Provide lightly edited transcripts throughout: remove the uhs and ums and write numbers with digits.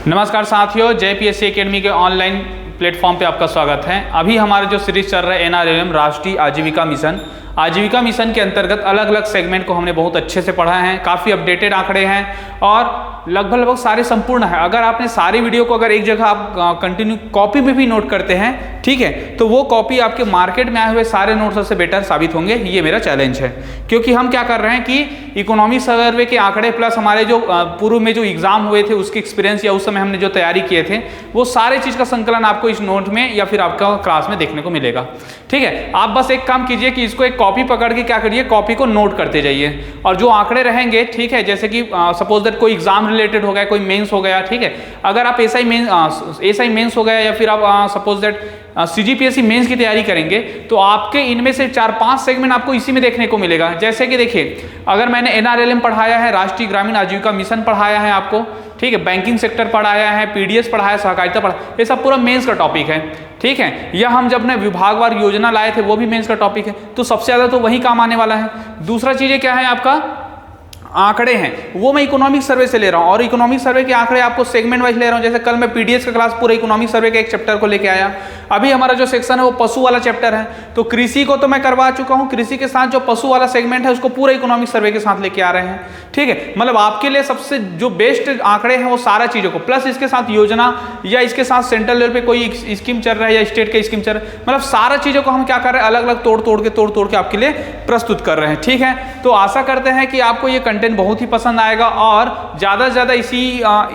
नमस्कार साथियों, JPSC academy के ऑनलाइन प्लेटफॉर्म पे आपका स्वागत है। अभी हमारा जो सीरीज चल रहा है NRLM राष्ट्रीय आजीविका मिशन के अंतर्गत अलग अलग सेगमेंट को हमने बहुत अच्छे से पढ़ा है। काफ़ी अपडेटेड आंकड़े हैं और लगभग सारे संपूर्ण है। अगर आपने सारी वीडियो को अगर एक जगह आप कंटिन्यू कॉपी में भी नोट करते हैं, ठीक है, तो वो कॉपी आपके मार्केट में आए हुए सारे नोट्स से बेटर साबित होंगे। ये मेरा चैलेंज है, क्योंकि हम क्या कर रहे हैं कि इकोनॉमिक सर्वे के आंकड़े प्लस हमारे जो पूर्व में जो एग्जाम हुए थे उसके एक्सपीरियंस या उस समय हमने जो तैयारी किए थे वो सारे चीज़ का संकलन आपको इस नोट में या फिर आपका क्लास में देखने को मिलेगा। ठीक है, आप बस एक काम कीजिए कि इसको एक कॉपी पकड़ के क्या करिए, कॉपी को नोट करते जाइए और जो आंकड़े रहेंगे, ठीक है, जैसे कि सपोज दैट कोई एग्जाम रिलेटेड हो गया, कोई मेंस हो गया, ठीक है, अगर आप एसआई मेंस हो गया या फिर आप सपोज दैट CGPSC मेंस की तैयारी करेंगे तो आपके इनमें से 4-5 सेगमेंट आपको इसी में देखने को मिलेगा। जैसे कि देखिए, अगर मैंने NRLM पढ़ाया है, राष्ट्रीय ग्रामीण आजीविका मिशन पढ़ाया है आपको, ठीक है, बैंकिंग सेक्टर पढ़ाया है, PDS पढ़ाया है, सहकारिता पढ़ाया, ये सब पूरा मेंस का टॉपिक है। ठीक है, या हम जब ने विभागवार योजना लाए थे वो भी मेंस का टॉपिक है, तो सबसे ज़्यादा तो वही काम आने वाला है। दूसरा चीज़ें क्या है, आपका आंकड़े हैं वो मैं इकोनॉमिक सर्वे से ले रहा हूँ और इकोनॉमिक सर्वे के आंकड़े आपको सेगमेंट वाइज ले रहा हूँ। जैसे कल मैं PDS का क्लास पूरा इकोनॉमिक सर्वे के एक चैप्टर को लेके आया। अभी हमारा जो सेक्शन है वो पशु वाला चैप्टर है, तो कृषि को तो मैं करवा चुका हूँ, कृषि के साथ जो पशु वाला सेगमेंट है उसको पूरा इकोनॉमिक सर्वे के साथ लेके आ रहे हैं। ठीक है, मतलब आपके लिए सबसे जो बेस्ट आंकड़े हैं वो सारा चीज़ों को प्लस इसके साथ योजना या इसके साथ सेंट्रल लेवल पे कोई स्कीम चल रहा है या स्टेट का स्कीम चल रहा है, मतलब सारा चीज़ों को हम क्या कर रहे हैं, अलग अलग तोड़ के आपके लिए प्रस्तुत कर रहे हैं। ठीक है, तो आशा करते हैं कि आपको ये कंटेंट बहुत ही पसंद आएगा और ज़्यादा से ज़्यादा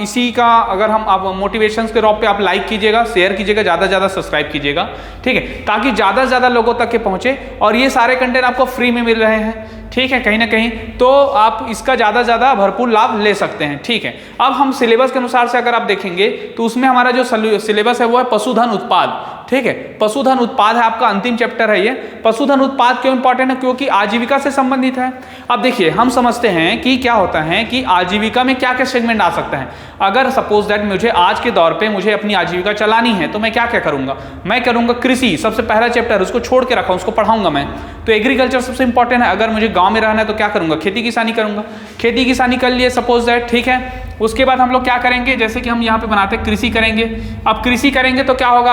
इसी का अगर हम आप मोटिवेशन के रॉप पे आप लाइक कीजिएगा, शेयर कीजिएगा, ज़्यादा से ज़्यादा सब्सक्राइब कीजिएगा, ठीक है, ताकि ज़्यादा से ज़्यादा लोगों तक के पहुँचे और ये सारे कंटेंट आपको फ्री में मिल रहे हैं। ठीक है, कहीं ना कहीं तो आप इसका ज़्यादा से ज़्यादा भरपूर लाभ ले सकते हैं। ठीक है, अब हम सिलेबस के अनुसार से अगर आप देखेंगे तो उसमें हमारा जो सिलेबस है वो है पशुधन उत्पाद। ठीक है, पशुधन उत्पाद है आपका अंतिम चैप्टर है ये। पशुधन उत्पाद क्यों इंपॉर्टेंट है, क्योंकि आजीविका से संबंधित है। अब देखिए, हम समझते हैं कि क्या होता है कि आजीविका में क्या क्या सेगमेंट आ सकता है। अगर सपोज दैट मुझे आज के दौर पे मुझे अपनी आजीविका चलानी है तो मैं क्या क्या करूंगा, मैं करूंगा कृषि, सबसे पहला चैप्टर उसको छोड़ के रखा, उसको पढ़ाऊंगा मैं। तो एग्रीकल्चर सबसे इंपॉर्टेंट है। अगर मुझे गाँव में रहना है तो क्या करूंगा, खेती किसानी करूंगा, खेती किसानी कर लिए सपोज दैट। ठीक है, उसके बाद हम लोग क्या करेंगे, जैसे कि हम यहाँ पे बनाते हैं कृषि करेंगे। अब कृषि करेंगे तो क्या होगा,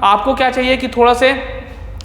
आपको क्या चाहिए कि थोड़ा से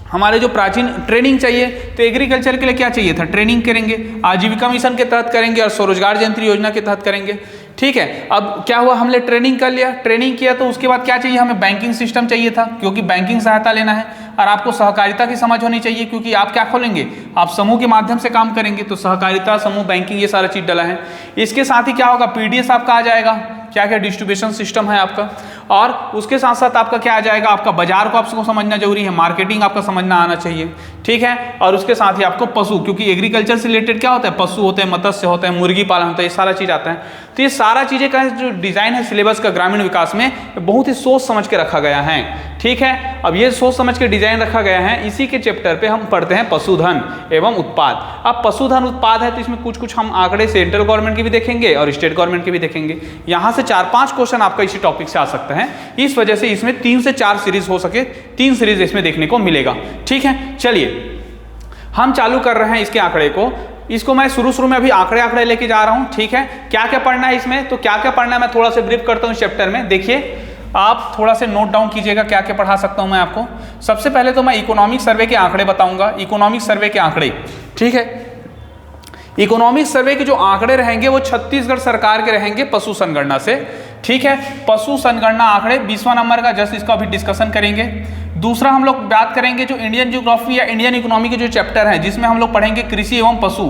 हमारे जो प्राचीन ट्रेनिंग चाहिए, तो एग्रीकल्चर के लिए क्या चाहिए था, ट्रेनिंग करेंगे, आजीविका मिशन के तहत करेंगे और स्वरोजगार जयंती योजना के तहत करेंगे। ठीक है, अब क्या हुआ, हमने ट्रेनिंग कर लिया, ट्रेनिंग किया तो उसके बाद क्या चाहिए, हमें बैंकिंग सिस्टम चाहिए था, क्योंकि बैंकिंग सहायता लेना है और आपको सहकारिता की समझ होनी चाहिए, क्योंकि आप क्या खोलेंगे, आप समूह के माध्यम से काम करेंगे, तो सहकारिता, समूह, बैंकिंग, ये सारा चीज़ डला है। इसके साथ ही क्या होगा, PDS आपका आ जाएगा, क्या क्या डिस्ट्रीब्यूशन सिस्टम है आपका, और उसके साथ साथ आपका क्या आ जाएगा, आपका बाजार को आपको समझना जरूरी है, मार्केटिंग आपका समझना आना चाहिए। ठीक है, और उसके साथ ही आपको पशु, क्योंकि एग्रीकल्चर से रिलेटेड क्या होता है, पशु होते हैं, मत्स्य होते हैं, मुर्गी पालन होता है, ये सारा चीज़ आता है। तो ये सारा चीज़ें का जो डिज़ाइन है सिलेबस का ग्रामीण विकास में बहुत ही सोच समझ के रखा गया है। ठीक है, अब ये सोच समझ के डिजाइन रखा गया है। इसी के चैप्टर पे हम पढ़ते हैं पशुधन एवं उत्पाद। अब पशुधन उत्पाद है तो इसमें कुछ हम आंकड़े सेंट्रल गवर्नमेंट के भी देखेंगे और स्टेट गवर्नमेंट के भी देखेंगे। यहाँ से 4-5 क्वेश्चन आपका इसी टॉपिक से आ सकता है। इस वजह से इसमें 3 से 4 सीरीज हो सके, 3 सीरीज इसमें देखने को मिलेगा। ठीक है, चलिए हम चालू कर रहे हैं इसके आंकड़े को। इसको मैं शुरू में अभी आंकड़े लेके जा रहा हूं। ठीक है, क्या क्या पढ़ना है इसमें, तो क्या क्या पढ़ना है मैं थोड़ा सा ब्रीफ करता हूं इस चैप्टर में। देखिए, आप थोड़ा से नोट डाउन कीजिएगा क्या क्या पढ़ा सकता हूं मैं आपको। सबसे पहले तो मैं इकोनॉमिक सर्वे के आंकड़े बताऊंगा, इकोनॉमिक सर्वे के आंकड़े। ठीक है, इकोनॉमिक सर्वे के जो आंकड़े रहेंगे वो छत्तीसगढ़ सरकार के रहेंगे पशु संगणना से। ठीक है, पशु संगणना आंकड़े 20वां नंबर का, जस्ट इसका अभी डिस्कशन करेंगे। दूसरा हम लोग बात करेंगे जो इंडियन ज्योग्राफी या इंडियन इकोनॉमी के जो चैप्टर है, जिसमें हम लोग पढ़ेंगे कृषि एवं पशु।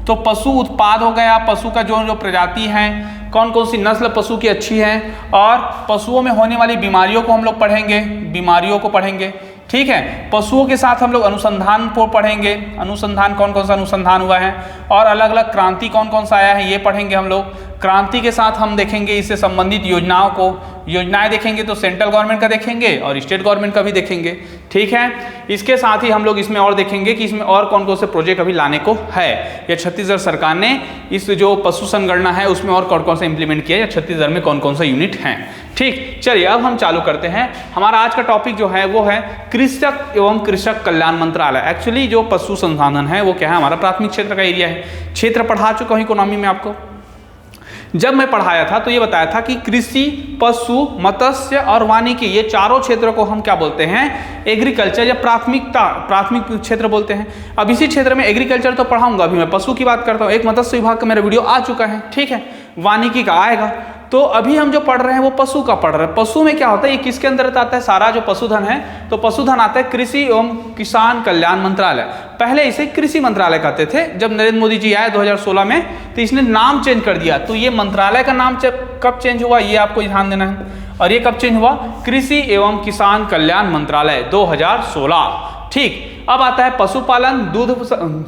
तो पशु उत्पाद हो गया, पशु का जो प्रजाति है, कौन कौन सी नस्ल पशु की अच्छी है, और पशुओं में होने वाली बीमारियों को हम लोग पढ़ेंगे, बीमारियों को पढ़ेंगे। ठीक है, पशुओं के साथ हम लोग अनुसंधान को पढ़ेंगे, अनुसंधान कौन कौन सा अनुसंधान हुआ है, और अलग अलग क्रांति कौन कौन सा आया है ये पढ़ेंगे हम लोग। क्रांति के साथ हम देखेंगे इससे संबंधित योजनाओं को, योजनाएं देखेंगे तो सेंट्रल गवर्नमेंट का देखेंगे और स्टेट गवर्नमेंट का भी देखेंगे। ठीक है, इसके साथ ही हम लोग इसमें और देखेंगे कि इसमें और कौन कौन से प्रोजेक्ट अभी लाने को है, या छत्तीसगढ़ सरकार ने इस जो पशु संगणना है उसमें और कौन कौन सा इंप्लीमेंट किया, या छत्तीसगढ़ में कौन कौन सा यूनिट है। ठीक, चलिए अब हम चालू करते हैं। हमारा आज का टॉपिक जो है वो है कृषक एवं कृषक कल्याण मंत्रालय। एक्चुअली जो पशु संसाधन है वो क्या है, हमारा प्राथमिक क्षेत्र का एरिया है। क्षेत्र पढ़ा चुका हूँ इकोनॉमी में आपको। जब मैं पढ़ाया था तो ये बताया था कि कृषि, पशु, मत्स्य और वानिकी ये चारों क्षेत्रों को हम क्या बोलते हैं, एग्रीकल्चर या प्राथमिक क्षेत्र बोलते हैं। अब इसी क्षेत्र में एग्रीकल्चर तो पढ़ाऊंगा, अभी मैं पशु की बात करता हूँ। एक मत्स्य विभाग का मेरा वीडियो आ चुका है, ठीक है, वानिकी का आएगा। तो अभी हम जो पढ़ रहे हैं वो पशु का पढ़ रहे हैं। पशु में क्या होता है, ये किसके अंदर आता है, सारा जो पशुधन है, तो पशुधन आता है कृषि एवं किसान कल्याण मंत्रालय। पहले इसे कृषि मंत्रालय कहते थे, जब नरेंद्र मोदी जी आए 2016 में तो इसने नाम चेंज कर दिया। तो ये मंत्रालय का नाम कब चेंज हुआ, ये आपको ध्यान देना है। और ये कब चेंज हुआ, कृषि एवं किसान कल्याण मंत्रालय 2016। ठीक, अब आता है पशुपालन, दूध,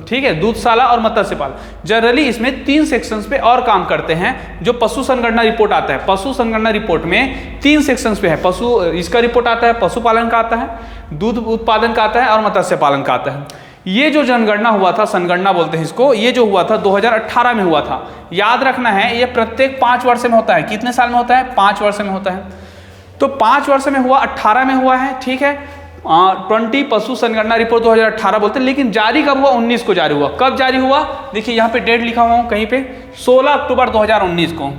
ठीक है, दूधशाला और मत्स्य पालन। जनरली इसमें 3 सेक्शंस पे और काम करते हैं। जो पशु संगणना रिपोर्ट आता है, पशु संगणना रिपोर्ट में 3 सेक्शंस पे है। पशु, इसका रिपोर्ट आता है, पशुपालन का आता है, दूध उत्पादन का आता है और मत्स्य पालन का आता है। ये जो जनगणना हुआ था, संगणना बोलते हैं इसको, ये जो हुआ था 2018 में हुआ था। याद रखना है ये प्रत्येक 5 वर्ष में होता है। कितने साल में होता है, 5 वर्ष में होता है। तो 5 वर्ष में हुआ, 18 में हुआ है, ठीक है। 20 पशु संगणना रिपोर्ट 2018 बोलते हैं, लेकिन जारी कब हुआ, 19 को जारी हुआ। कब जारी हुआ, देखिए यहाँ पे डेट लिखा हुआ हूँ कहीं पे, 16 अक्टूबर 2019 को,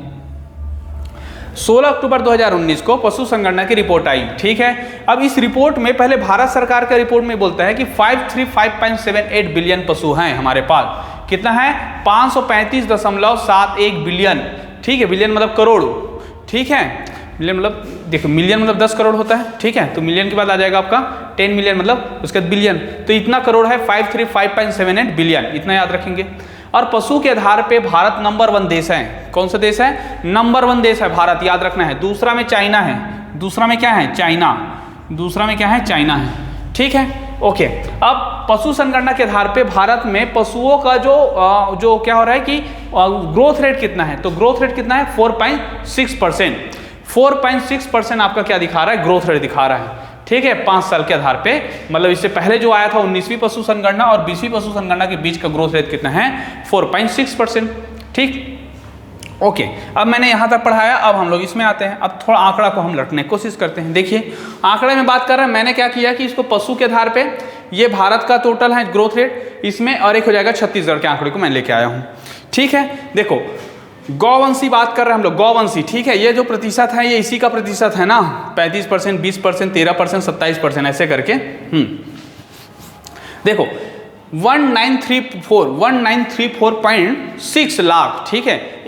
16 अक्टूबर 2019 को पशु संगणना की रिपोर्ट आई, ठीक है। अब इस रिपोर्ट में पहले भारत सरकार का रिपोर्ट में बोलता है कि 535.78 बिलियन पशु हैं हमारे पास। कितना है, 535.71 बिलियन, ठीक है, बिलियन मतलब करोड़, ठीक है, मिलियन मतलब देखो, मिलियन मतलब 10 करोड़ होता है, ठीक है। तो मिलियन के बाद आ जाएगा आपका 10 मिलियन, मतलब उसके बाद बिलियन। तो इतना करोड़ है, 535.78 बिलियन, इतना याद रखेंगे। और पशु के आधार पे भारत नंबर 1 देश है। कौन सा देश है, नंबर 1 देश है भारत, याद रखना है। दूसरा में चाइना है, दूसरा में क्या है, चाइना, दूसरा में क्या है, चाइना है, ठीक है, ओके। अब पशु संगणना के आधार पे भारत में पशुओं का जो क्या हो रहा है कि ग्रोथ रेट कितना है, तो ग्रोथ रेट कितना है, 4.6%। 4.6% आपका क्या दिखा रहा है, ग्रोथ रेट दिखा रहा है, ठीक है, 5 साल के आधार पे। मतलब इससे पहले जो आया था 19वीं पशु संगणना और 20वीं पशु संगणना के बीच का ग्रोथ रेट कितना है, 4.6%, ठीक, ओके। अब मैंने यहाँ तक पढ़ाया, अब हम लोग इसमें आते हैं। अब थोड़ा आंकड़ा को हम रटने की कोशिश करते हैं। देखिए आंकड़े में बात कर रहे हैं, मैंने क्या किया कि इसको पशु के आधार पे, ये भारत का टोटल है ग्रोथ रेट इसमें, और एक हो जाएगा छत्तीसगढ़ के आंकड़े को मैं लेके आया हूँ, ठीक है। देखो गौवंशी बात कर रहे हैं हम लोग, गौवंशी, ठीक है। ये जो प्रतिशत है ये इसी का प्रतिशत है ना, 35%, 20%, 13%, 27%, ऐसे करके। देखो 1934.6 लाख, ठीक है,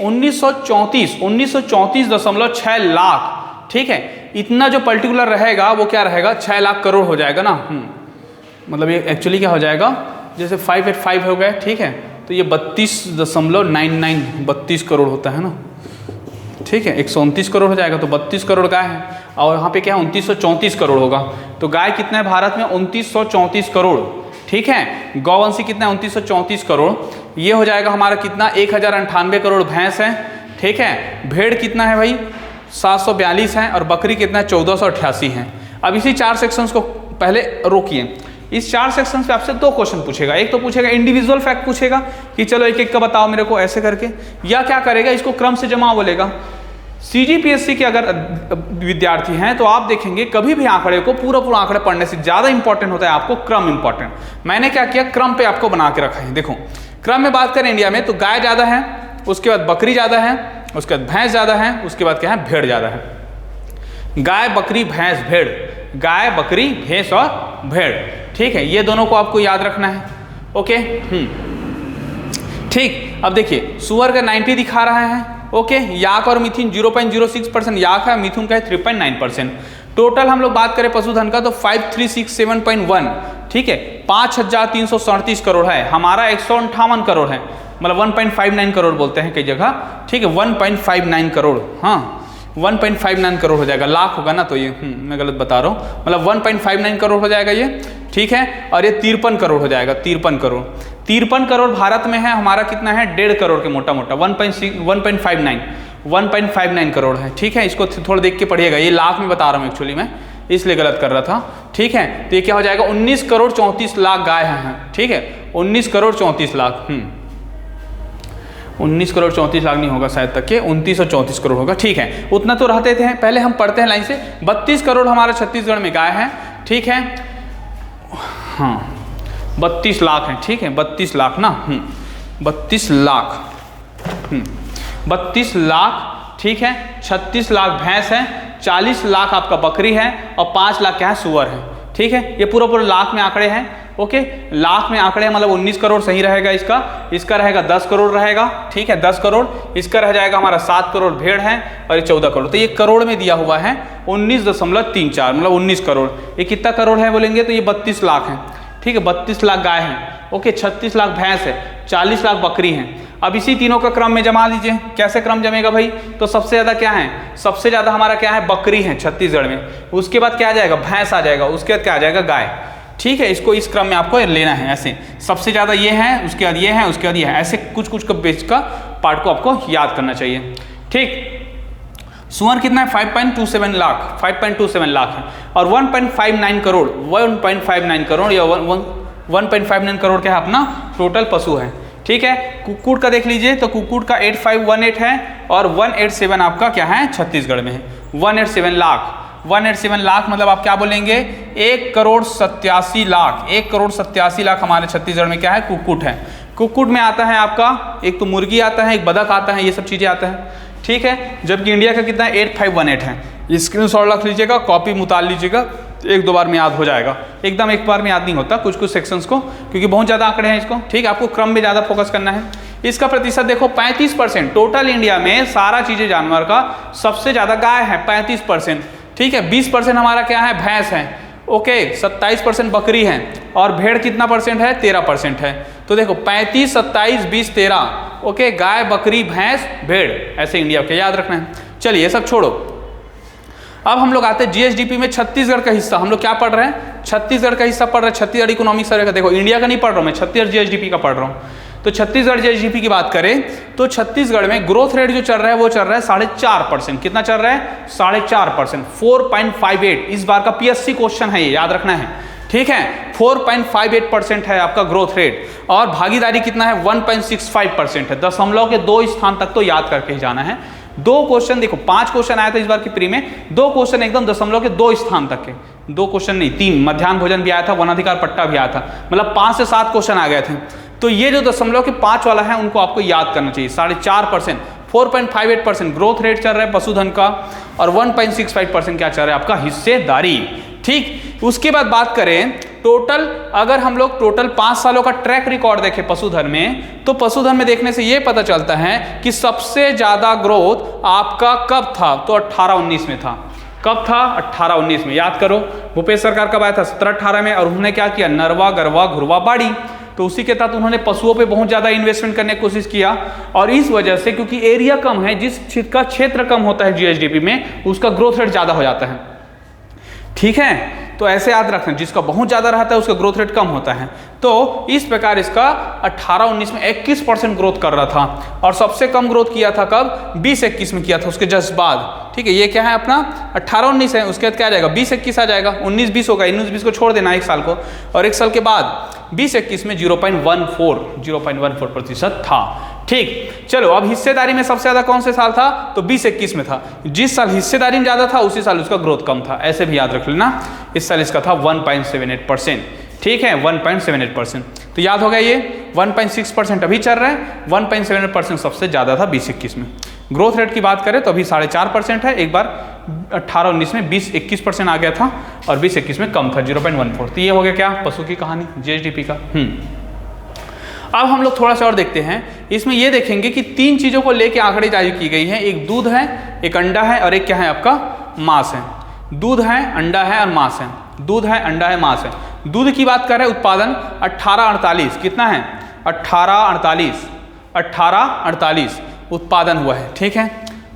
1934.6 लाख, ठीक है। इतना जो पर्टिकुलर रहेगा वो क्या रहेगा, 6 लाख करोड़ हो जाएगा ना। मतलब ये एक्चुअली क्या हो जाएगा, जैसे 585 हो गए, ठीक है, तो ये 32.99 करोड़ होता है ना, ठीक है, 129 करोड़ हो जाएगा, तो 32 करोड़ गाय है। और यहाँ पे क्या है, 2934 करोड़ होगा। तो गाय कितना है भारत में, 2934 करोड़, ठीक है। गौवंशी कितना है, 2934 करोड़। ये हो जाएगा हमारा कितना, 1098 करोड़ भैंस है, ठीक है। भेड़ कितना है भाई, 742 है, और बकरी कितना है, 1488 है। अब इसी 4 सेक्शंस को पहले रोकिए। इस 4 सेक्शन पे आपसे 2 क्वेश्चन पूछेगा। एक तो पूछेगा इंडिविजुअल फैक्ट पूछेगा कि चलो एक एक का बताओ मेरे को ऐसे करके, या क्या करेगा, इसको क्रम से जमा बोलेगा। CGPSC के अगर विद्यार्थी हैं तो आप देखेंगे कभी भी आंकड़े को पूरा आंकड़े पढ़ने से ज़्यादा इंपॉर्टेंट होता है आपको क्रम इंपॉर्टेंट। मैंने क्या किया, क्रम पे आपको बना के रखा है। देखो क्रम में बात करें इंडिया में तो गाय ज़्यादा है, उसके बाद बकरी ज़्यादा है, उसके बाद भैंस ज़्यादा है, उसके बाद क्या है, भेड़ ज़्यादा है। गाय बकरी भैंस भेड़, गाय बकरी भैंस और भेड़, ठीक है, ये दोनों को आपको याद रखना है, ओके। ठीक, अब देखिए सुअर का 90 दिखा रहा है, ओके। याक और मिथुन 0.06% याक है, मिथुन का है 3.9%। टोटल हम लोग बात करें पशुधन का तो 5367.1, ठीक है, 5337 करोड़ है। हमारा 158 करोड़ है, मतलब 1.59 करोड़ बोलते हैं कई जगह, ठीक है, 1.59 करोड़, हाँ 1.59 करोड़ हो जाएगा, लाख होगा ना, तो ये मैं गलत बता रहा हूँ, मतलब 1.59 करोड़ हो जाएगा ये, ठीक है। और ये 53 करोड़ हो जाएगा, 53 करोड़। 53 करोड़ भारत में है, हमारा कितना है, 1.5 करोड़ के मोटा 1.59 करोड़ है, ठीक है। इसको थोड़ा देख के पढ़िएगा, ये लाख में बता रहा हूँ एक्चुअली मैं, इसलिए गलत कर रहा था, ठीक है। तो ये क्या हो जाएगा, 19 करोड़ 34 लाख गाय हैं, ठीक है, 19 करोड़ 34 लाख, 19 करोड़ 34 लाख नहीं होगा शायद तक के, 2934 करोड़ होगा, ठीक है। उतना तो रहते थे। पहले हम पढ़ते हैं लाइन से, 32 करोड़ हमारा छत्तीसगढ़ में गाय है, ठीक है, हाँ 32 लाख है, ठीक है, 32 लाख ना, 32 लाख, 32 लाख, ठीक है, 36 लाख भैंस है, 40 लाख आपका बकरी है और 5 लाख क्या है, सुअर है। ठीक है, ये पूरा लाख में आंकड़े हैं। ओके, लाख में आंकड़े मतलब 19 करोड़ सही रहेगा इसका रहेगा 10 करोड़ रहेगा। ठीक है, 10 करोड़, इसका रह जाएगा हमारा 7 करोड़ भेड़ है और ये 14 करोड़। तो ये करोड़ में दिया हुआ है 19.34 मतलब 19 करोड़। ये कितना करोड़ है बोलेंगे तो ये 32 लाख है। ठीक है, 32 लाख गाय है। ओके, 36 लाख भैंस है, 40 लाख बकरी है। अब इसी तीनों का क्रम में जमा लीजिए। कैसे क्रम जमेगा भाई, तो सबसे ज़्यादा क्या है, सबसे ज़्यादा हमारा क्या है, बकरी है छत्तीसगढ़ में। उसके बाद क्या आ जाएगा, भैंस आ जाएगा। उसके बाद क्या आ जाएगा, गाय। ठीक है, इसको इस क्रम में आपको लेना है। ऐसे सबसे ज़्यादा ये है, उसके बाद ये है, उसके बाद ये है। ऐसे कुछ कुछ का बेच का पार्ट को आपको याद करना चाहिए। ठीक, सुअर कितना है, 5.27 लाख, 5.27 लाख है। और 1.59 करोड़, 1.59 करोड़ या 1.59 करोड़ क्या है अपना टोटल पशु है। ठीक है, कुक्कुट का देख लीजिए तो कुक्कुट का 8518 है और 187 आपका क्या है, छत्तीसगढ़ में है। 187 लाख, 187 लाख मतलब आप क्या बोलेंगे, 1,87 लाख, 1,87 हमारे छत्तीसगढ़ में क्या है, कुक्कुट है। कुक्कुट में आता है आपका एक तो मुर्गी आता है, एक बदक आता है, ये सब चीज़ें आता है। ठीक है, जबकि इंडिया का कितना है, 8518 है। स्क्रीनशॉट रख लीजिएगा, कॉपी मुताल लीजिएगा, एक दो बार में याद हो जाएगा। एकदम एक बार में याद नहीं होता कुछ कुछ सेक्शंस को, क्योंकि बहुत ज़्यादा आंकड़े हैं इसको। ठीक है, आपको क्रम में ज़्यादा फोकस करना है। इसका प्रतिशत देखो 35%, टोटल इंडिया में सारा चीज़ें जानवर का सबसे ज़्यादा गाय है 35%। ठीक है, 20% हमारा क्या है, भैंस है। ओके, 27% बकरी है और भेड़ कितना परसेंट है, 13% है। तो देखो 35, 27, 20, 13। ओके, गाय, बकरी, भैंस, भेड़, ऐसे इंडिया के याद रखना है। चलिए ये सब छोड़ो, अब हम लोग आते हैं जीएसडीपी में छत्तीसगढ़ का हिस्सा। हम लोग क्या पढ़ रहे हैं, छत्तीसगढ़ का हिस्सा पढ़ रहे हैं, छत्तीसगढ़ इकोनॉमिक सर्वे का। देखो इंडिया का नहीं पढ़ रहा हूँ मैं, छत्तीसगढ़ जीएसडीपी का पढ़ रहा हूँ। तो छत्तीसगढ़ जीएसडीपी की बात करें तो छत्तीसगढ़ में ग्रोथ रेट जो चल रहा है वो चल रहा है 4.5%। कितना चल रहा है, 4.5%, 4.58। इस बार का पीएससी क्वेश्चन है, ये याद रखना है। ठीक है, 4.58% है आपका ग्रोथ रेट और भागीदारी कितना है, 1.65% है। 0.2 स्थान तक तो याद करके ही जाना है। 2 क्वेश्चन देखो, 5 क्वेश्चन आया था इस बार की प्री में, 2 क्वेश्चन एकदम 0.2 स्थान तक के, 2 क्वेश्चन नहीं 3, मध्याह्न भोजन भी आया था, वनाधिकार पट्टा भी आया था, मतलब 5 से 7 क्वेश्चन आ गए थे। तो ये जो 0.5 वाला है उनको आपको याद करना चाहिए। 4.5%, 4.58% ग्रोथ रेट चल रहा है पशुधन का और 1.65% क्या चल रहा है आपका हिस्सेदारी। ठीक, उसके बाद बात करें टोटल, अगर हम लोग टोटल 5 सालों का ट्रैक रिकॉर्ड देखें पशुधन में, तो पशुधन में देखने से ये पता चलता है कि सबसे ज्यादा ग्रोथ आपका कब था, तो 18-19 में था। कब था, 18-19 में। याद करो, भूपेश सरकार कब आया था, 17-18 में। और उन्होंने क्या किया, नरवा, गरवा, घुरवा, बाड़ी, तो उसी के तहत उन्होंने पशुओं पे बहुत ज़्यादा इन्वेस्टमेंट करने की कोशिश किया। और इस वजह से, क्योंकि एरिया कम है, जिस का क्षेत्र कम होता है जीएसडीपी में, उसका ग्रोथ रेट ज़्यादा हो जाता है। ठीक है, तो ऐसे याद रखना, जिसका बहुत ज़्यादा रहता है उसका ग्रोथ रेट कम होता है। तो इस प्रकार इसका 18-19 में 21% ग्रोथ कर रहा था और सबसे कम ग्रोथ किया था कब, 20-21 में किया था, उसके जस्ट बाद। ठीक है, ये क्या है अपना 18-19 है, उसके बाद क्या आ जाएगा, 20-21 आ जाएगा, 19-20 होगा। 19-20 को छोड़ देना एक साल को, और एक साल के बाद 20-21 में 0.14% था। ठीक, चलो अब हिस्सेदारी में सबसे ज्यादा कौन से साल था, तो 20-21 में था। जिस साल हिस्सेदारी में ज्यादा था उसी साल उसका ग्रोथ कम था, ऐसे भी याद रख लेना। इस साल इसका था 1.78%। ठीक है, 1.78%। तो याद होगा ये 1.6% अभी चल रहा है, 1.78% सबसे ज्यादा था 20-21 में। ग्रोथ रेट की बात करें तो अभी 4.5% है, एक बार 18-19 में 20-21% आ गया था और 20-21 में कम था 0.14। तो ये हो गया क्या, पशु की कहानी जीएसडीपी का। अब हम लोग थोड़ा सा और देखते हैं। इसमें ये देखेंगे कि 3 चीज़ों को लेके आंकड़े जारी की गई हैं, एक दूध है, एक अंडा है और एक क्या है आपका मांस है। दूध है, अंडा है और मांस है। दूध है, अंडा है, मांस है। दूध की बात कर रहे हैं, उत्पादन 1848, कितना है, 1848 उत्पादन हुआ है। ठीक है,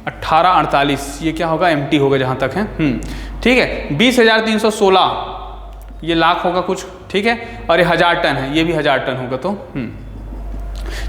1848, ये क्या होगा, एमटी होगा जहाँ तक है। ठीक है, 20,316 ये लाख होगा कुछ। ठीक है, और ये 1000 टन है, ये भी 1000 टन होगा। तो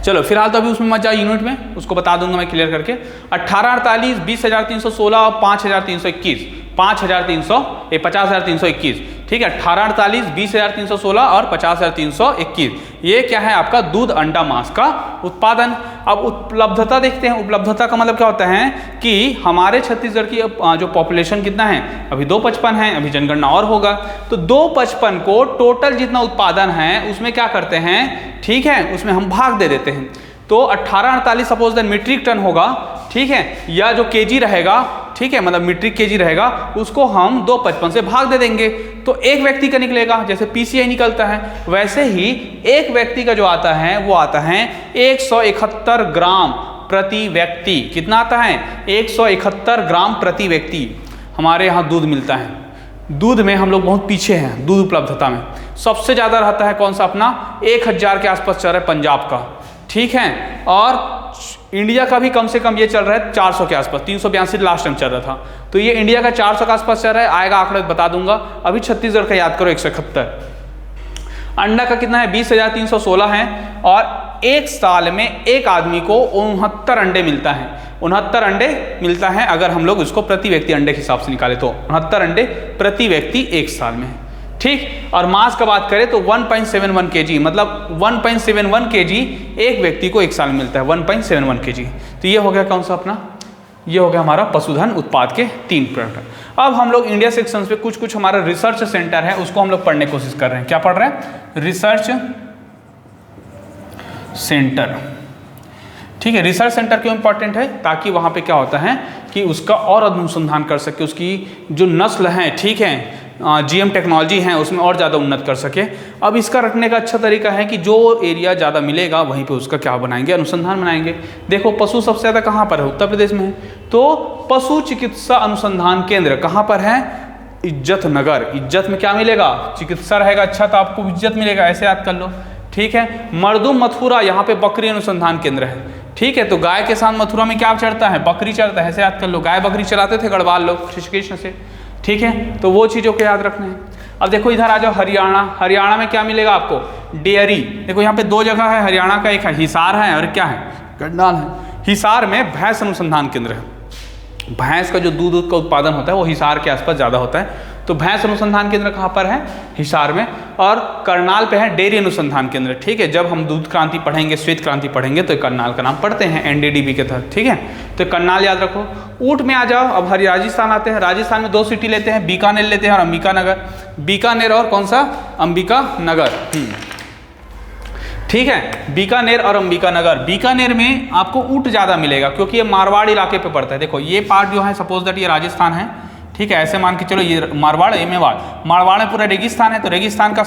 चलो फिलहाल तो अभी उसमें मत जाओ, यूनिट में उसको बता दूंगा मैं क्लियर करके। 1848, 20,316 और 5,321, 50,321। ठीक है, 1848, 20,316 और 50,321, ये क्या है आपका दूध, अंडा, मांस का उत्पादन। अब उपलब्धता देखते हैं। उपलब्धता का मतलब क्या होता है कि हमारे छत्तीसगढ़ की जो पॉपुलेशन कितना है, अभी 255 है, अभी जनगणना और होगा। तो 255 को टोटल जितना उत्पादन है उसमें क्या करते हैं, ठीक है, उसमें हम भाग दे देते हैं। तो 1848 सपोज दैट मीट्रिक टन होगा, ठीक है, या जो केजी रहेगा, ठीक है, मतलब मीट्रिक केजी रहेगा, उसको हम 255 से भाग दे देंगे तो एक व्यक्ति का निकलेगा। जैसे पीसीआई निकलता है वैसे ही एक व्यक्ति का जो आता है वो आता है 171 ग्राम प्रति व्यक्ति। कितना आता है? 171 ग्राम प्रति व्यक्ति हमारे यहाँ दूध मिलता है। दूध में हम लोग बहुत पीछे हैं, दूध उपलब्धता में सबसे ज़्यादा रहता है कौन सा? अपना 1000 के आसपास चल रहा है पंजाब का, ठीक है, और इंडिया का भी कम से कम ये चल रहा है 400 के आसपास, 382 लास्ट टाइम चल रहा था, तो ये इंडिया का 400 के आसपास चल रहा है। आएगा आंकड़ा बता दूंगा। अभी छत्तीसगढ़ का याद करो 171। अंडा का कितना है? 20,316 है, और एक साल में एक आदमी को 69 अंडे मिलता है। 69 अंडे मिलता है अगर हम लोग उसको प्रति व्यक्ति अंडे के हिसाब से निकाले तो 69 अंडे प्रति व्यक्ति एक साल में, ठीक। और मास का बात करें तो 1.71 kg, मतलब 1.71 kg एक व्यक्ति को एक साल में मिलता है, 1.71 kg। तो ये हो गया कौन सा अपना? ये हो गया हमारा पशुधन उत्पाद के 3 प्रोडक्ट। अब हम लोग इंडिया सेक्शन पे कुछ हमारा रिसर्च सेंटर है उसको हम लोग पढ़ने की कोशिश कर रहे हैं। क्या पढ़ रहे हैं? रिसर्च सेंटर, ठीक है। रिसर्च सेंटर क्यों इंपॉर्टेंट है? ताकि वहाँ पे क्या होता है कि उसका और अनुसंधान कर सके, उसकी जो नस्ल है, ठीक है, जीएम टेक्नोलॉजी है उसमें और ज़्यादा उन्नत कर सके। अब इसका रखने का अच्छा तरीका है कि जो एरिया ज़्यादा मिलेगा वहीं पे उसका क्या बनाएंगे? अनुसंधान बनाएंगे। देखो पशु सबसे ज़्यादा कहाँ पर है? उत्तर प्रदेश में है, तो पशु चिकित्सा अनुसंधान केंद्र कहाँ पर है? इज्जत नगर। इज्जत में क्या मिलेगा? चिकित्सा रहेगा, अच्छा तो आपको इज्जत मिलेगा, ऐसे याद कर लो, ठीक है। मर्दुम मथुरा, यहाँ पे बकरी अनुसंधान केंद्र है, ठीक है। तो गाय के साथ मथुरा में क्या चढ़ता है? बकरी चढ़ता है, ऐसे याद कर लो। गाय बकरी चलाते थे गढ़वाल लोग श्री कृष्ण से, ठीक है। तो वो चीज़ों को याद रखना है। अब देखो इधर आ जाओ हरियाणा। हरियाणा में क्या मिलेगा आपको? डेयरी। देखो यहाँ पे 2 जगह है हरियाणा का, एक है हिसार है और क्या है? करनाल है। हिसार में भैंस अनुसंधान केंद्र है। भैंस का जो दूध का उत्पादन होता है वो हिसार के आसपास ज़्यादा होता है, तो भैंस अनुसंधान केंद्र कहाँ पर है? हिसार में। और करनाल पे है डेयरी अनुसंधान केंद्र, ठीक है। जब हम दूध क्रांति पढ़ेंगे, श्वेत क्रांति पढ़ेंगे तो करनाल का नाम पढ़ते हैं एनडीडीबी के तहत, ठीक है। तो करनाल याद रखो। ऊँट में आ जाओ। अब राजस्थान आते हैं। राजस्थान में 2 सिटी लेते हैं, बीकानेर लेते हैं और अंबिका नगर। बीकानेर और कौन सा? अंबिका नगर, ठीक है। बीकानेर और अंबिका नगर। बीकानेर में आपको ऊँट ज़्यादा मिलेगा क्योंकि ये मारवाड़ इलाके पे पड़ता है। देखो ये पार्ट जो है सपोज दैट ये राजस्थान है, ठीक है, ऐसे मान के चलो ये मारवाड़, ये मेवाड़। मारवाड़ में पूरा रेगिस्तान है, तो रेगिस्तान का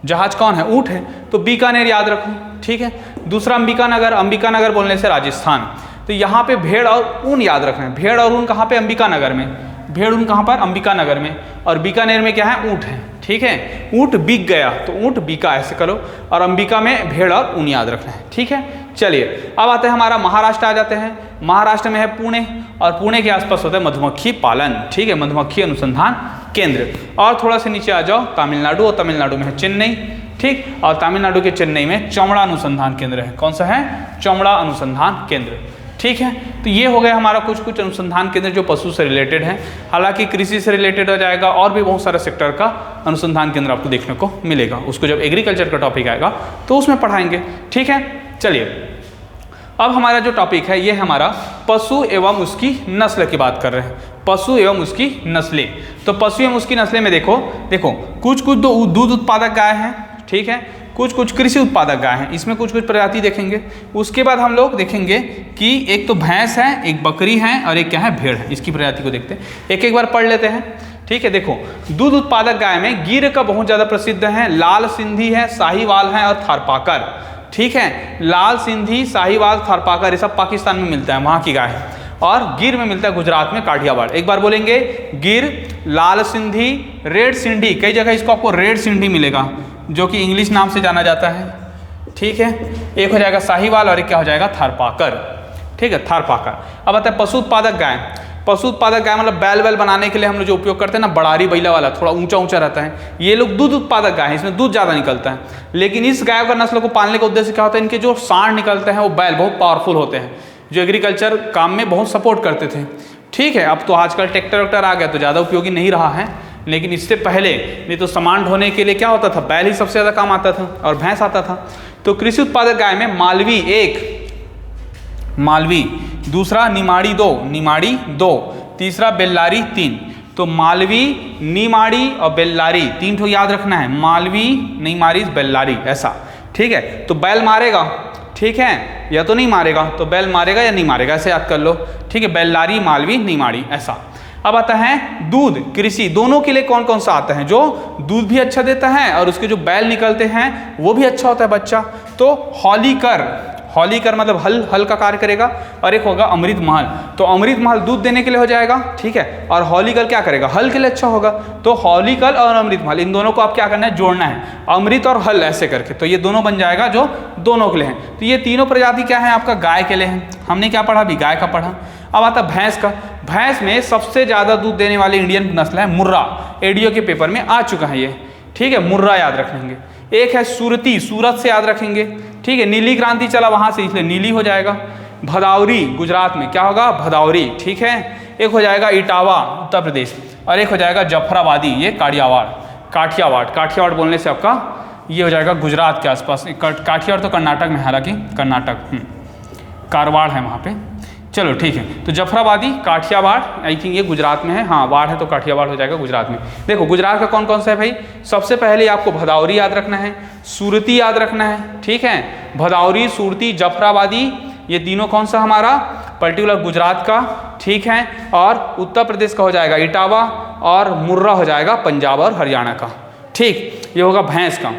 जहाज कौन है? ऊँट है, तो बीकानेर याद रखो, ठीक है। दूसरा अंबिका नगर। अंबिका नगर बोलने से राजस्थान। तो यहाँ पे भेड़ और ऊन याद रखना है। भेड़ और ऊन कहाँ पे? अंबिका नगर में। भेड़ ऊन कहाँ पर? अंबिका नगर में। और बीकानेर में क्या है? ऊँट है, ठीक है। ऊँट बिक गया तो ऊँट बिका, ऐसे करो। और अंबिका में भेड़ और ऊन याद रखना है, ठीक है। चलिए अब आते हैं हमारा महाराष्ट्र आ जाते हैं। महाराष्ट्र में है पुणे, और पुणे के आसपास होता है मधुमक्खी पालन, ठीक है, मधुमक्खी अनुसंधान केंद्र। और थोड़ा सा नीचे आ जाओ तमिलनाडु, और तमिलनाडु में है चेन्नई, ठीक। और तमिलनाडु के चेन्नई में चमड़ा अनुसंधान केंद्र है। कौन सा है? चमड़ा अनुसंधान केंद्र, ठीक है। तो ये हो गया हमारा कुछ अनुसंधान केंद्र जो पशु से रिलेटेड है। हालांकि कृषि से रिलेटेड हो जाएगा और भी बहुत सारे सेक्टर का अनुसंधान केंद्र आपको देखने को मिलेगा। उसको जब एग्रीकल्चर का टॉपिक आएगा तो उसमें पढ़ाएंगे, ठीक है। चलिए अब हमारा जो टॉपिक है ये हमारा पशु एवं उसकी नस्ल की बात कर रहे हैं। पशु एवं उसकी नस्लें। तो पशु एवं उसकी नस्लें में देखो कुछ तो दूध उत्पादक गाय हैं, ठीक है, कुछ कृषि उत्पादक गाय हैं। इसमें कुछ प्रजाति देखेंगे। उसके बाद हम लोग देखेंगे कि एक तो भैंस है, एक बकरी है और एक क्या है? भेड़ है। इसकी प्रजाति को देखते हैं, एक बार पढ़ लेते हैं, ठीक है। देखो दूध उत्पादक गाय में गिर का बहुत ज़्यादा प्रसिद्ध है, लाल सिंधी है, साहीवाल है और थारपाकर, ठीक है। लाल सिंधी, साहीवाल, थारपाकर ये सब पाकिस्तान में मिलता है, वहाँ की गाय है। और गिर में मिलता है गुजरात में काठियावाड़। एक बार बोलेंगे गिर, लाल सिंधी, रेड सिंधी। कई जगह इसको आपको रेड सिंधी मिलेगा जो कि इंग्लिश नाम से जाना जाता है, ठीक है। एक हो जाएगा साहीवाल और एक क्या हो जाएगा? थारपाकर, ठीक है, थारपाकर। अब आता है पशु उत्पादक गाय। पशु उत्पादक गाय मतलब बैल बनाने के लिए हम लोग जो उपयोग करते हैं ना, बड़ारी बैला वाला, थोड़ा ऊंचा रहता है। ये लोग दूध उत्पादक गाय है, इसमें दूध ज़्यादा निकलता है। लेकिन इस गाय का नस्ल को पालने का उद्देश्य क्या होता है? इनके जो सांड निकलते हैं वो बैल बहुत पावरफुल होते हैं, जो एग्रीकल्चर काम में बहुत सपोर्ट करते थे, ठीक है। अब तो आजकल ट्रैक्टर आ गया तो ज़्यादा उपयोगी नहीं रहा है, लेकिन इससे पहले नहीं तो सामान ढोने के लिए क्या होता था? बैल ही सबसे ज़्यादा काम आता था और भैंस आता था। तो कृषि उत्पादक गाय में मालवी 1, मालवी, दूसरा निमाड़ी 2, तीसरा बेल्लारी 3। तो मालवी, निमाड़ी और बेल्लारी 3 ठो याद रखना है। मालवी, निमाड़ी, बेल्लारी, ऐसा, ठीक है। तो बैल मारेगा ठीक है, या तो नहीं मारेगा, तो बैल मारेगा या नहीं मारेगा, ऐसे याद कर लो। ठीक है, बैलदारी मालवी निमाड़ी ऐसा। अब आता है दूध कृषि, दोनों के लिए कौन कौन सा आता है, जो दूध भी अच्छा देता है और उसके जो बैल निकलते हैं वो भी अच्छा होता है बच्चा। तो हॉलीकर मतलब हल का कार्य करेगा, और एक होगा अमृत महल। तो अमृत महल दूध देने के लिए हो जाएगा, ठीक है, और हॉलीकर क्या करेगा, हल के लिए अच्छा होगा। तो हॉलीकर और अमृत महल इन दोनों को आप क्या करना है, जोड़ना है, अमृत और हल ऐसे करके, तो ये दोनों बन जाएगा जो दोनों के लिए हैं। तो ये तीनों प्रजाति क्या है आपका, गाय के लिए हैं। हमने क्या पढ़ा अभी, गाय का पढ़ा। अब आता भैंस का। भैंस में सबसे ज़्यादा दूध देने वाली इंडियन नस्ल है मुर्रा, एडीओ के पेपर में आ चुका है ये, ठीक है, मुर्रा याद रखेंगे। एक है सुरती, सूरत से याद रखेंगे, ठीक है, नीली क्रांति चला वहाँ से इसलिए नीली हो जाएगा। भदौरी गुजरात में क्या होगा, भदौरी, ठीक है। एक हो जाएगा इटावा उत्तर प्रदेश, और एक हो जाएगा जफराबादी, ये काठियावाड़ बोलने से आपका ये हो जाएगा गुजरात के आसपास। काठियावाड़ तो कर्नाटक में, हालांकि कर्नाटक कारवाड़ है वहाँ पे। चलो ठीक है, तो जफराबादी काठियावाड़ आई थिंक ये गुजरात में है, हाँ वाड़ है तो काठियावाड़ हो जाएगा गुजरात में। देखो गुजरात का कौन कौन सा है भाई, सबसे पहले आपको भदौरी याद रखना है, सूरती याद रखना है, ठीक है, भदौरी, सूरती, जफराबादी, ये तीनों कौन सा हमारा पर्टिकुलर गुजरात का, ठीक है। और उत्तर प्रदेश का हो जाएगा इटावा, और मुर्रा हो जाएगा पंजाब और हरियाणा का, ठीक, ये होगा भैंस का।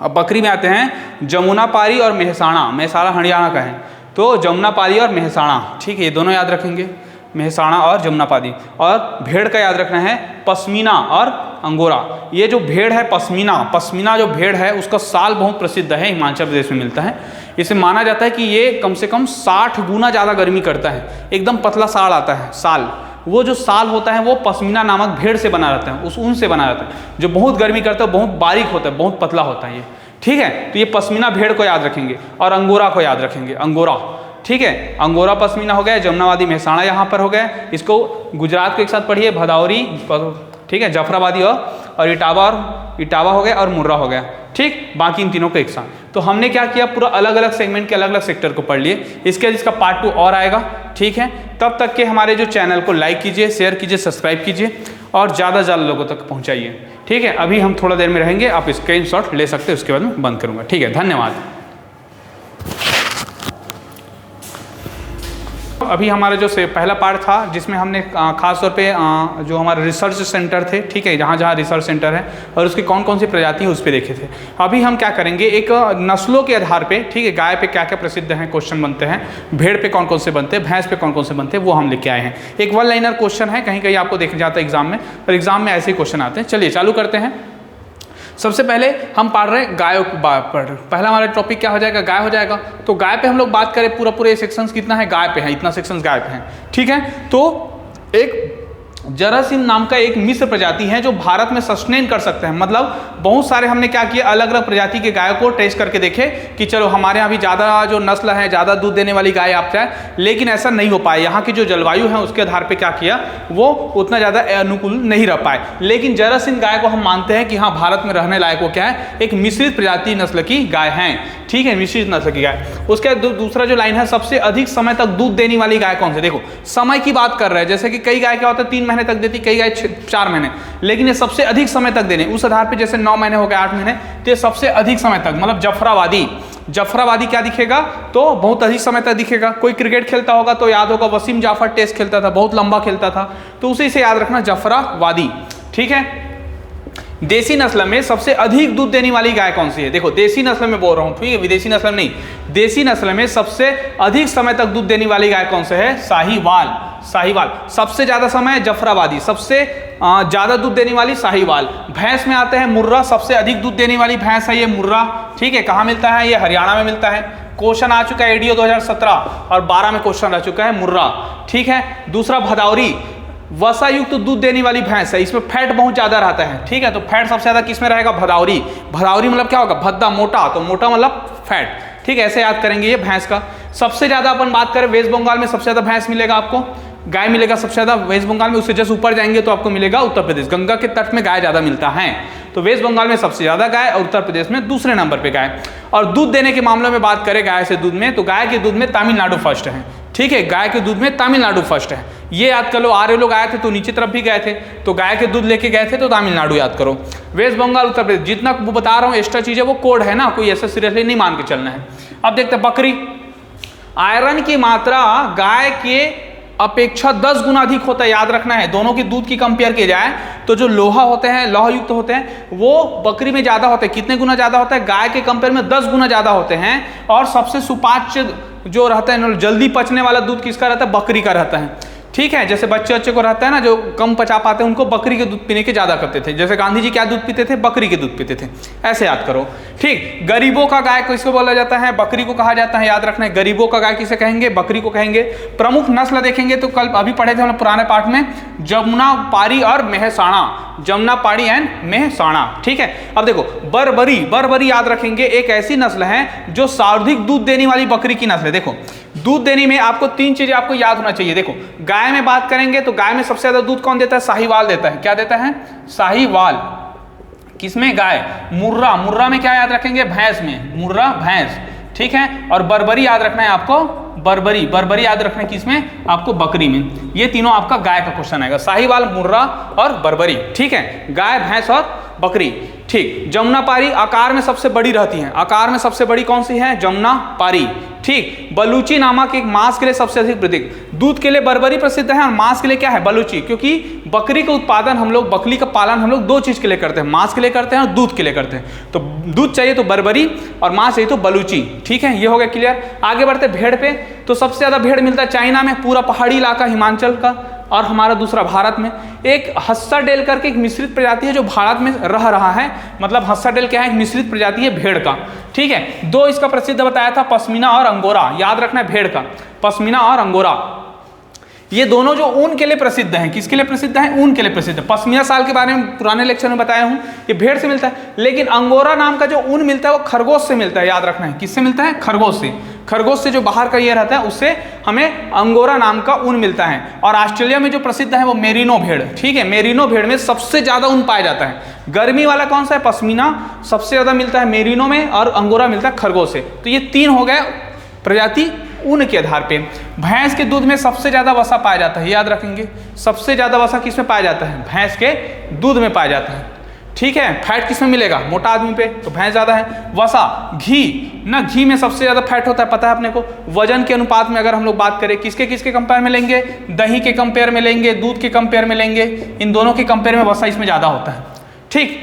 अब बकरी में आते हैं जमुनापारी और मेहसाणा हरियाणा का है, तो जमुनापारी और मेहसाणा, ठीक है, ये दोनों याद रखेंगे, मेहसाणा और जमुनापारी। और भेड़ का याद रखना है पश्मीना और अंगोरा। ये जो भेड़ है पश्मीना जो भेड़ है उसका साल बहुत प्रसिद्ध है, हिमाचल प्रदेश में मिलता है। इसे माना जाता है कि ये कम से कम 60 गुना ज़्यादा गर्मी करता है, एकदम पतला साल आता है साल। वो जो साल होता है वो पश्मीना नामक भेड़ से बना रहता है, उस ऊन से बना रहता है, जो बहुत गर्मी करता है, बहुत बारीक होता है, बहुत पतला होता है ये, ठीक है। तो ये पश्मीना भेड़ को याद रखेंगे, और अंगोरा को याद रखेंगे, अंगोरा, ठीक है, अंगोरा पश्मीना हो गया, जमुनावादी मेहसाणा यहाँ पर हो गया। इसको गुजरात को एक साथ पढ़िए, भदौरी, ठीक है, जफराबादी और इटावा हो गया, और मुर्रा हो गया, ठीक, बाकी इन तीनों को एक साथ। तो हमने क्या किया, पूरा अलग अलग सेगमेंट के अलग अलग सेक्टर को पढ़ लिए। इसके बाद इसका पार्ट 2 और आएगा, ठीक है। तब तक के हमारे जो चैनल को लाइक कीजिए, शेयर कीजिए, सब्सक्राइब कीजिए, और ज़्यादा से ज़्यादा लोगों तक पहुँचाइए, ठीक है। अभी हम थोड़ा देर में रहेंगे, आप स्क्रीनशॉट ले सकते हैं, उसके बाद मैं बंद करूँगा, ठीक है, धन्यवाद। अभी हमारा जो पहला पार्ट था जिसमें हमने खास तौर पे जो हमारे रिसर्च सेंटर थे, ठीक है, जहाँ जहाँ रिसर्च सेंटर है और उसकी कौन कौन सी प्रजाति है उस पर देखे थे। अभी हम क्या करेंगे, एक नस्लों के आधार पे, ठीक है, गाय पे क्या क्या प्रसिद्ध हैं क्वेश्चन बनते हैं, भेड़ पे कौन कौन से बनते हैं, भैंस पे कौन कौन से बनते हैं, वो हम लेके आए हैं। एक 1 लाइनर क्वेश्चन है, कहीं कहीं आपको देख जाता है एग्जाम में, और एग्जाम में ऐसे ही क्वेश्चन आते हैं। चलिए चालू करते हैं। सबसे पहले हम पढ़ रहे हैं गायों को पहला हमारा टॉपिक क्या हो जाएगा, गाय हो जाएगा। तो गाय पे हम लोग बात करें, पूरे सेक्शंस कितना है, गाय पे है, इतना सेक्शंस गाय पे हैं, ठीक है। तो एक जरासीन नाम का एक मिश्र प्रजाति है जो भारत में सस्टेन कर सकते हैं, मतलब बहुत सारे हमने क्या किया, अलग अलग प्रजाति के गायों को टेस्ट करके देखे कि चलो हमारे यहाँ भी ज़्यादा जो नस्ल है, ज़्यादा दूध देने वाली गाय आप जाए, लेकिन ऐसा नहीं हो पाए। यहाँ की जो जलवायु है उसके आधार पे क्या किया, वो उतना ज़्यादा अनुकूल नहीं रह पाए। लेकिन जरासीन गाय को हम मानते हैं कि हाँ भारत में रहने लायक वो क्या है, एक मिश्रित प्रजाति नस्ल की गाय है, ठीक है, मिश्रित नस्ल की गाय। उसके दूसरा जो लाइन है, सबसे अधिक समय तक दूध देने वाली गाय कौन सी। देखो समय की बात कर रहे हैं, जैसे कि कई गाय क्या होता है 3 महीने तक देती, कई गाय 4 महीने, लेकिन ये सबसे अधिक समय तक देने उस आधार पे, जैसे 9 महीने हो गए, 8 महीने, तो ये सबसे अधिक समय तक, मतलब जफराबादी क्या दिखेगा, तो बहुत अधिक समय तक दिखेगा। कोई क्रिकेट खेलता होगा तो याद होगा वसीम जाफर टेस्ट खेलता था, बहुत लंबा खेलता था, तो उसी से याद रखना जफराबादी, ठीक है। देसी नस्ल में सबसे अधिक दूध देने वाली गाय कौन सी है, देखो देसी नस्ल में बोल रहा हूँ, ठीक है, विदेशी नस्ल में नहीं, देसी नस्ल में सबसे अधिक समय तक दूध देने वाली गाय कौन से है, साहीवाल। सबसे ज्यादा समय जफराबादी, सबसे ज्यादा दूध देने वाली साहीवाल। भैंस में आते हैं मुर्रा, सबसे अधिक दूध देने वाली भैंस है ये मुर्रा, ठीक है। कहाँ मिलता है, ये हरियाणा में मिलता है। क्वेश्चन आ चुका है एडीओ 2017 और 12 में क्वेश्चन आ चुका है मुर्रा, ठीक है। दूसरा भदौरी, वसा युक्त तो दूध देने वाली भैंस है, इसमें फैट बहुत ज्यादा रहता है, ठीक है। तो फैट सबसे ज्यादा किसमें रहेगा, भदौरी मतलब क्या होगा, भद्दा, मोटा, तो मोटा मतलब फैट, ठीक है, ऐसे याद करेंगे ये भैंस का। सबसे ज्यादा अपन बात करें, वेस्ट बंगाल में सबसे ज्यादा भैंस मिलेगा आपको, गाय मिलेगा सबसे ज्यादा वेस्ट बंगाल में। उससे जैसे ऊपर जाएंगे तो आपको मिलेगा उत्तर प्रदेश, गंगा के तट में गाय ज्यादा मिलता है, तो वेस्ट बंगाल में सबसे ज्यादा गाय और उत्तर प्रदेश में दूसरे नंबर पे गाय। और दूध देने के मामले में बात करें गाय से दूध में, तो गाय के दूध में तमिलनाडु फर्स्ट है, ठीक है, गाय के दूध में तमिलनाडु फर्स्ट है। ये याद कर लो, आर्य लोग आए थे तो नीचे तरफ भी गए थे, तो गाय के दूध लेके गए थे तो तमिलनाडु याद करो। वेस्ट बंगाल, उत्तर प्रदेश, जितना वो बता रहा हूँ एक्स्ट्रा चीजें वो कोड है ना, कोई ऐसा सीरियसली नहीं मान के चलना है। अब देखते हैं बकरी। आयरन की मात्रा गाय के अपेक्षा 10 गुना अधिक होता है, याद रखना है। दोनों की दूध की कंपेयर की जाए तो जो लोहा होते हैं, लोहा युक्त होते हैं, वो बकरी में ज्यादा होते हैं। कितने गुना ज्यादा होता है? गाय के कंपेयर में 10 गुना ज्यादा होते हैं। और सबसे सुपाच्य जो रहता है, जल्दी पचने वाला दूध किसका रहता है? बकरी का रहता है। ठीक है, जैसे बच्चे को रहता है ना, जो कम पचा पाते हैं, उनको बकरी के दूध पीने के ज्यादा करते थे। जैसे गांधी जी क्या दूध पीते थे? बकरी के दूध पीते थे। ऐसे याद करो। ठीक, गरीबों का गाय किसको बोला जाता है? बकरी को कहा जाता है। याद रखना है, गरीबों का गाय किसे कहेंगे? बकरी को कहेंगे। प्रमुख नस्ल देखेंगे तो कल अभी पढ़े थे हम पुराने पाठ में, जमुना पारी और मेहसाणा। जमुना पारी एंड मेहसाणा। ठीक है, अब देखो बरबरी। बरबरी याद रखेंगे, एक ऐसी नस्ल है जो सर्वाधिक दूध देने वाली बकरी की नस्ल है। देखो दूध देने में आपको 3 चीजें आपको याद होना चाहिए। देखो गाय में बात करेंगे तो गाय में सबसे ज्यादा दूध कौन देता है? साहीवाल देता है। क्या देता है? साहीवाल। किसमें? गाय। मुर्रा। मुर्रा में क्या याद रखेंगे? भैंस में। मुर्रा भैंस। ठीक है, और बरबरी याद रखना है आपको। बरबरी। बरबरी याद रखना है किसमें? आपको बकरी में। ये तीनों आपका गाय का क्वेश्चन आएगा, साहीवाल, मुर्रा और बरबरी। ठीक है, गाय, भैंस और बकरी। ठीक, जमुना पारी आकार में सबसे बड़ी रहती है। आकार में सबसे बड़ी कौन सी है? जमुना पारी। ठीक, बलूची नामक एक मांस के लिए सबसे अधिक प्रसिद्ध। दूध के लिए बरबरी प्रसिद्ध है और मांस के लिए क्या है? बलूची। क्योंकि बकरी का उत्पादन हम लोग, बकरी का पालन हम लोग 2 चीज के लिए करते हैं, मांस के लिए करते हैं और दूध के लिए करते हैं। तो दूध चाहिए तो बरबरी और मांस चाहिए तो बलूची। ठीक है, ये हो गया क्लियर। आगे बढ़ते भेड़ पे। तो सबसे ज्यादा भेड़ मिलता है चाइना में, पूरा पहाड़ी इलाका हिमाचल का, और हमारा दूसरा भारत में। एक हस्साडेल करके एक मिश्रित प्रजाति है जो भारत में रह रहा है। मतलब हस्साडेल क्या है? एक मिश्रित प्रजाति है भेड़ का। ठीक है, 2 इसका प्रसिद्ध बताया था, पश्मीना और अंगोरा। याद रखना है भेड़ का, पश्मीना और अंगोरा। ये दोनों जो ऊन के लिए प्रसिद्ध हैं। किसके लिए प्रसिद्ध हैं? ऊन के लिए प्रसिद्ध है। पश्मीना शाल के बारे में पुराने लेक्चर में बताया हूं, ये भेड़ से मिलता है। लेकिन अंगोरा नाम का जो ऊन मिलता है वो खरगोश से मिलता है। याद रखना है, किससे मिलता है? खरगोश से। खरगोश से जो बाहर का ये रहता है उससे हमें अंगोरा नाम का ऊन मिलता है। और ऑस्ट्रेलिया में जो प्रसिद्ध है वो मेरिनो भेड़। ठीक है, मेरिनो भेड़ में सबसे ज्यादा ऊन पाया जाता है। गर्मी वाला कौन सा है? पश्मीना सबसे ज्यादा मिलता है मेरिनो में, और अंगोरा मिलता है खरगोश से। तो ये 3 हो गए प्रजाति ऊन के आधार पे। भैंस के दूध में सबसे ज्यादा वसा पाया जाता है। याद रखेंगे, सबसे ज्यादा वसा किसमें पाया जाता है? भैंस के दूध में पाया जाता है। ठीक है, फैट किसमें मिलेगा? मोटा आदमी पे, तो भैंस ज्यादा है। वसा, घी ना, घी में सबसे ज्यादा फैट होता है, पता है अपने को। वजन के अनुपात में अगर हम लोग बात करें, किसके किसके कंपेयर में लेंगे? दही के कंपेयर में लेंगे, दूध के कंपेयर में लेंगे। इन दोनों के कंपेयर में वसा इसमें ज्यादा होता है। ठीक,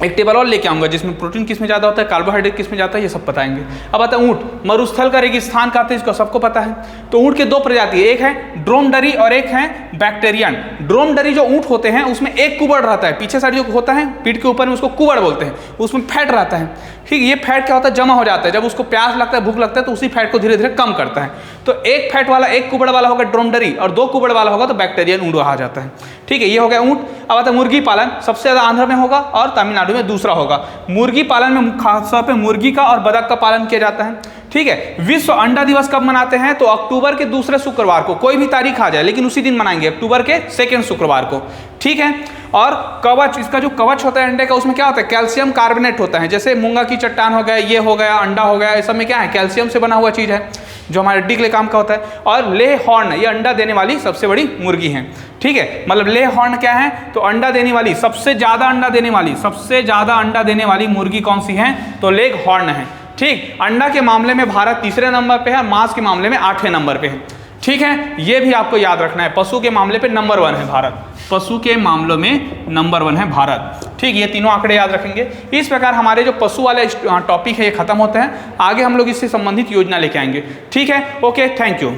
एक टेबल और लेके आऊंगा जिसमें प्रोटीन किसमें ज्यादा होता है, कार्बोहाइड्रेट किसमें जाता है, ये सब बताएंगे। अब आता है ऊंट। मरुस्थल का रेगिस्तान कहते हैं इसको, सबको पता है। तो ऊंट के 2 प्रजाति है, एक है ड्रोमडरी और एक है बैक्टेरियन। ड्रोमडरी जो ऊंट होते हैं उसमें एक कुबड़ रहता है, पीछे साइड जो होता है पीठ के ऊपर में, उसको कुबड़ बोलते हैं। उसमें फैट रहता है। ठीक, ये फैट क्या होता है? जमा हो जाता है। जब उसको प्यास लगता है, भूख लगता है, तो उसी फैट को धीरे धीरे कम करता है। तो एक फैट वाला, एक कुबड़ वाला होगा ड्रोमडरी, और 2 कुबड़ वाला होगा तो बैक्टेरियन ऊंट आ जाता है। ठीक है, ये हो गया ऊंट। अब आता है मुर्गी पालन। सबसे ज्यादा आंध्र में होगा और तमिलनाडु में दूसरा होगा। मुर्गी पालन में खासतौर पे मुर्गी का और बतख का पालन किया जाता है। ठीक है, विश्व अंडा दिवस कब मनाते हैं? तो अक्टूबर के दूसरे शुक्रवार को। कोई भी तारीख आ जाए लेकिन उसी दिन मनाएंगे, अक्टूबर के 2nd शुक्रवार को। ठीक है, और कवच, इसका जो कवच होता है अंडे का, उसमें क्या होता है? कैल्शियम कार्बोनेट होता है। जैसे मूंगा की चट्टान हो गया, ये हो गया, अंडा हो गया, इस सब में क्या है? कैल्शियम से बना हुआ चीज है जो हमारे हड्डी के लिए काम का होता है। और ले हॉर्न, ये अंडा देने वाली सबसे बड़ी मुर्गी है। ठीक है, मतलब ले हॉर्न क्या है? तो अंडा देने वाली, सबसे ज्यादा अंडा देने वाली, सबसे ज्यादा अंडा देने वाली मुर्गी कौन सी है? तो लेग हॉर्न है। ठीक, अंडा के मामले में भारत 3रे नंबर पे है, मांस के मामले में 8वें नंबर पे है। ठीक है, ये भी आपको याद रखना है। पशु के मामले पे नंबर 1 है भारत, पशु के मामलों में नंबर 1 है भारत। ठीक, ये तीनों आंकड़े याद रखेंगे। इस प्रकार हमारे जो पशु वाले टॉपिक है ये खत्म होते हैं। आगे हम लोग इससे संबंधित योजना लेके आएंगे। ठीक है, ओके, थैंक यू।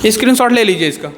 स्क्रीनशॉट ले लीजिए इसका।